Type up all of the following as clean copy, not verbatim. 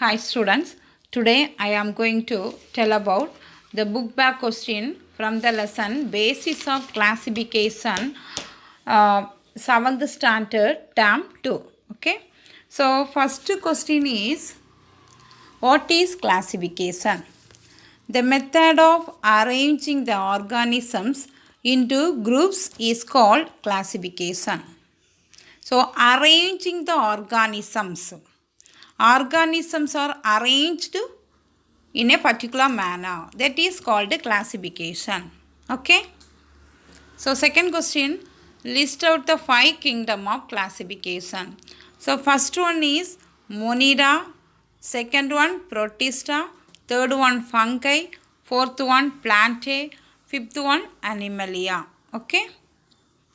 Hi students, today I am going to tell about the book back question from the lesson Basis of Classification 7th Standard Term 2. Okay, so first question is, what is classification? The method of arranging the organisms into groups is called classification. So arranging the organisms are arranged in a particular manner, that is called classification. Okay, so second question, list out the 5 kingdom of classification. So first one is Monera, second one Protista, third one fungi, fourth one plantae, fifth one animalia. Okay,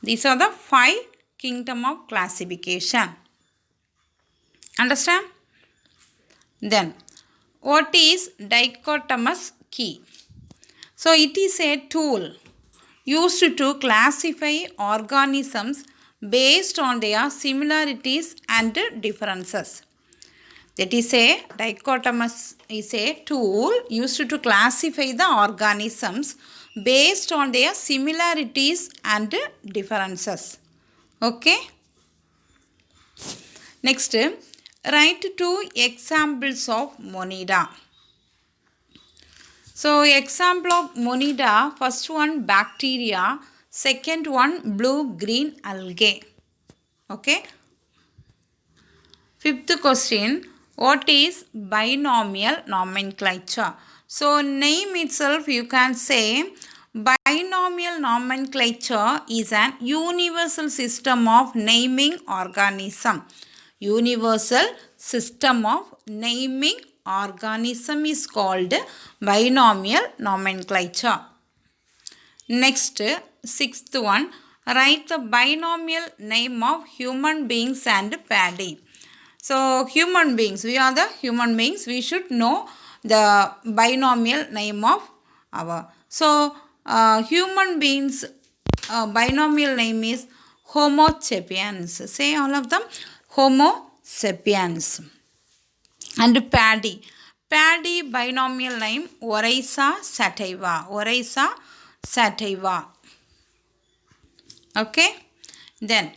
these are the 5 kingdom of classification. Understand? Then, what is dichotomous key? So, it is a tool used to classify organisms based on their similarities and differences. That is, a dichotomous is a tool used to classify the organisms based on their similarities and differences. Okay. Next, write 2 examples of Monera. So, example of Monera, first one bacteria, second one blue-green algae. Okay. Fifth question, what is binomial nomenclature? So, name itself you can say binomial nomenclature is an universal system of naming organism. Universal system of naming organism is called binomial nomenclature. Next, sixth one, write the binomial name of human beings and paddy. So, human beings, we are the human beings, we should know the binomial name of our. So, human beings binomial name is Homo sapiens. Say all of them, Homo sapiens. And paddy. Paddy binomial name Oryza sativa. Oryza sativa. Okay. Then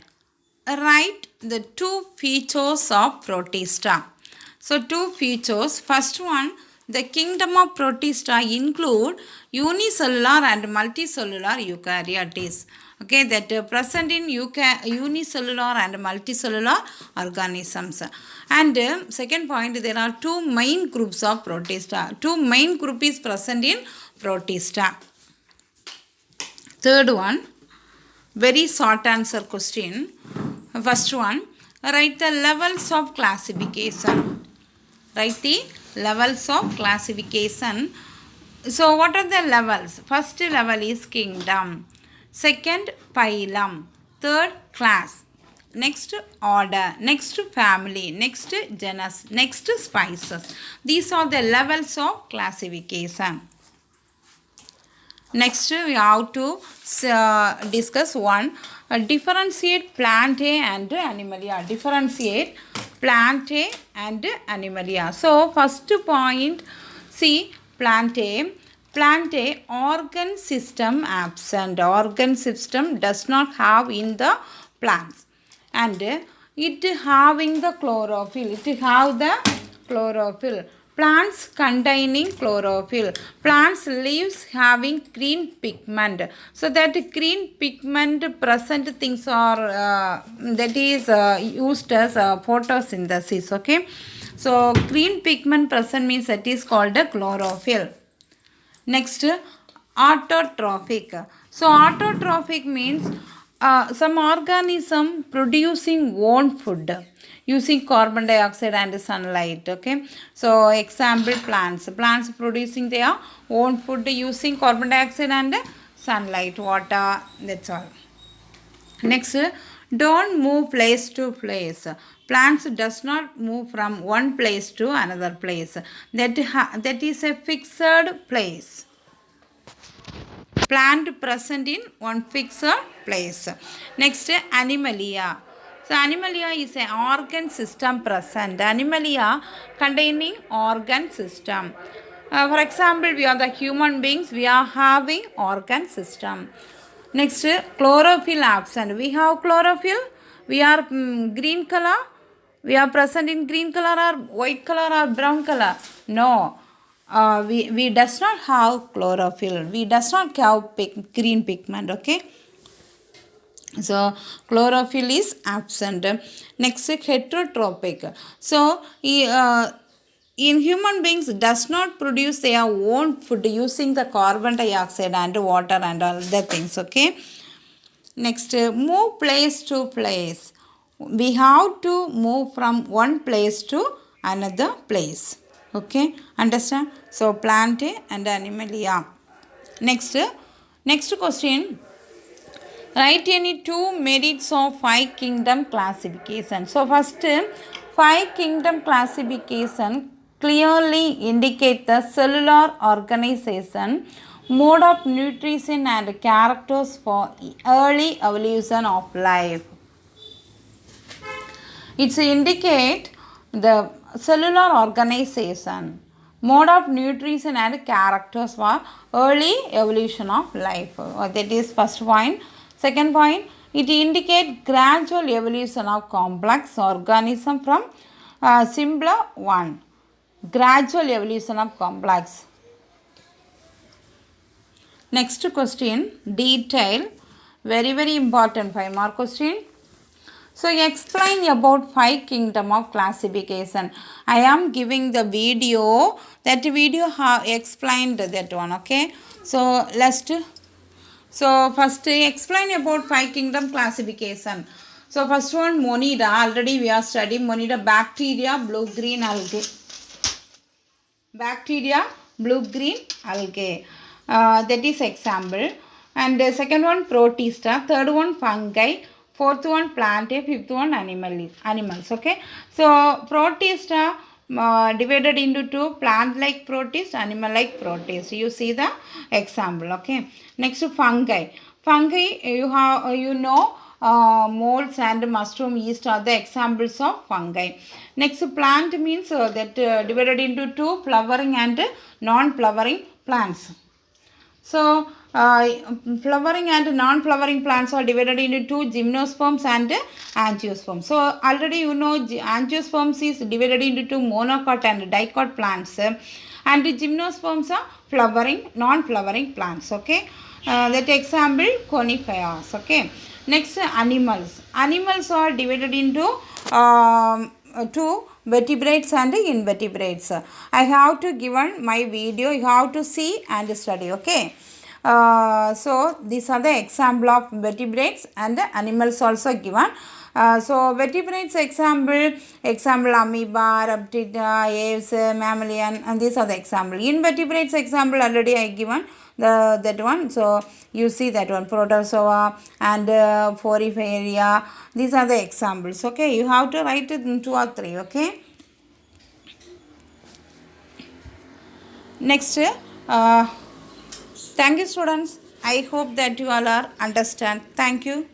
write the 2 features of Protista. So 2 features. First one, the kingdom of Protista include unicellular and multicellular eukaryotes. Okay, that present in unicellular and multicellular organisms. And second point, there are 2 main groups of Protista. 2 main group is present in Protista. Third one, very short answer question. First one, write the levels of classification. Write the levels of classification. So, what are the levels? First level is kingdom. Second, phylum. Third, class. Next, order. Next, family. Next, genus. Next, species. These are the levels of classification. Next, we have to discuss one, differentiate plantae and animalia. Differentiate plantae and animalia. So, first point, see plantae. Plantae, organ system absent. Organ system does not have in the plants. And it having the chlorophyll. It have the chlorophyll. Plants containing chlorophyll. Plants leaves having green pigment. So that green pigment present things are that is used as photosynthesis. Okay. So green pigment present means that is called a chlorophyll. Next, autotrophic. So autotrophic means some organism producing own food using carbon dioxide and sunlight. Okay, so example plants. Plants producing their own food using carbon dioxide and sunlight, water. That's all. Next, don't move place to place. Plants does not move from one place to another place. That is a fixed place. Plant present in one fixed place. Next, animalia. So animalia is an organ system present. Animalia containing organ system. For example, we are the human beings, we are having organ system. Next, chlorophyll absent. We have chlorophyll. We are green color. We are present in green color or white color or brown color. No. We does not have chlorophyll. We does not have green pigment. Okay. So chlorophyll is absent. Next, heterotrophic. So in human beings does not produce their own food using the carbon dioxide and water and all the things. Okay. Next, move place to place. We have to move from one place to another place. Okay, understand? So plant and animalia. Next question. Write any two merits of five kingdom classification. So first, five kingdom classification clearly indicate the cellular organization, mode of nutrition and characters for early evolution of life. It indicate the cellular organization, mode of nutrition and characters for early evolution of life. That is first point. Second point, it indicates gradual evolution of complex organism from simpler one. Gradual evolution of complex. Next question, detail. Very important 5-mark question. So explain about five kingdom of classification. I am giving the video. That video have explained that one. Okay. So first explain about five kingdom classification. So first one, Monida. Already we are studying Monida. Bacteria, blue-green algae. Bacteria, blue-green algae. That is example. And the second one, Protista. Third one, fungi. Fourth one, plant. Fifth one, animals. Okay. So Protista divided into two, plant-like protist, animal-like protist. You see the example. Okay. Next, fungi. Fungi, you know, molds and mushroom yeast are the examples of fungi. Next, plant means that divided into two, flowering and non-flowering plants. So, flowering and non-flowering plants are divided into two, gymnosperms and angiosperms. So, already you know angiosperms is divided into two, monocot and dicot plants. And gymnosperms are flowering, non-flowering plants. Okay. That example, conifers. Okay. Next, animals. Animals are divided into two, vertebrates and invertebrates. I have to given my video. You have to see and study. Okay. So these are the example of vertebrates and animals also given. So vertebrates example amoeba, reptilia, aves, mammalian, and these are the example. Invertebrates example already I given that one. So you see that one, protozoa and porphyria. These are the examples. Okay, you have to write it in 2 or 3. Okay. Next, thank you students. I hope that you all are understand. Thank you.